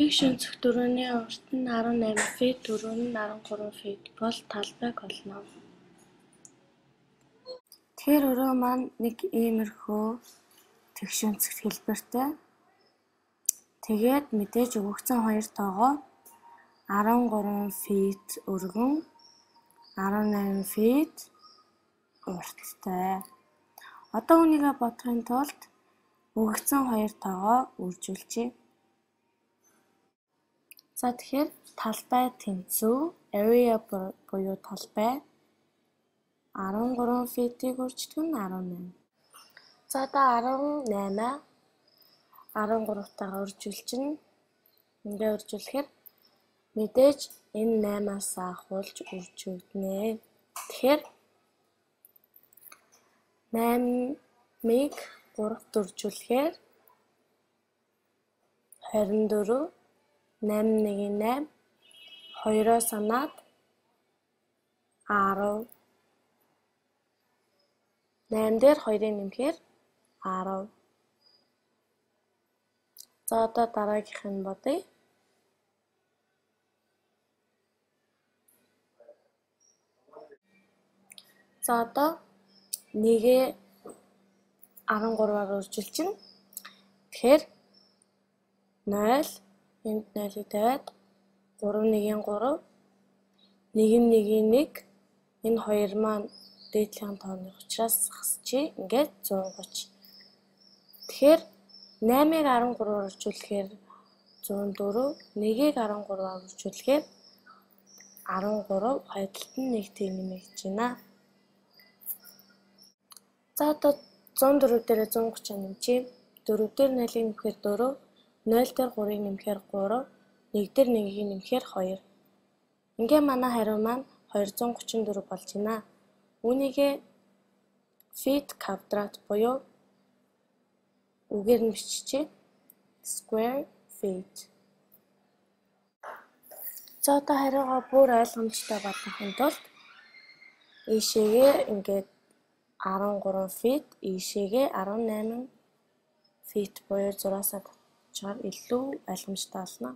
Тэгш өнцөг дөрөвний урт нь 18 фит, дөрөв нь 13 фит бол талбайг олно. Тэгэхээр өрөө маань нэг иймэрхүү тэгш өнцөг хэлбэртэй. Тэгээд мэдээж өгөгдсөн хоёр тоогоо 13 фит өргөн 18 фит урттай. Одоо үүнийгээ бодохын тулд өгөгдсөн хоёр тоогоо үржүүлчихье. За тэгэхээр талбай тэнцүү area буюу талбай 13 фитийг үрждэг нь 18. За одоо 18-аа 13-таагаа үржүүлчихнэ. Ингээ үржүүлэхээр мэдээж энэ 8-аас ахуулж үржүүлнэ. Тэгэхээр 8-ыг 3-т үржүүлэхээр 24, 8-1 8, 2-оос санаад 10. 8 дээр 2-ыг нэмэхээр 10. За одоо дараагийнх нь бодъё. За одоо 1-ээ 13-аар үржүүлчихнэ. Тэгэхээр 0 энд 0-ыг тавиад 3-1-ийн 3, 1-1-ийн 1 энэ хоёр маань дээдлийн тооны учраас зогсчихъя. Ингээд 130. Тэгэхээр 8-ыг 13-аар үржүүлэхээр 104, 1-ийг 13-аар үржүүлэхээр 13 хоёрталд нь 1 тийг нэмэгдэж байна. За одоо 104 дээр 130 нэмчихье. 4 дээр 0-ыг нэмэхээр 4, 0 дээр 3-ыг нэмэхээр 3, 1 дээр 1-ийг нэмэхээр 2. Ингээ манай хариу маань 234 болж байна. Үүнийгээ feet квадрат буюу үгээр нь биччихье. Square feet. За одоо хариугаа бүр ойлгомжтой болгохын тулд ийшээгээ ингээд 13 фит, ийшээгээ 18 фит буюу 6-аас татчихаар илүү ойлгомжтой болно.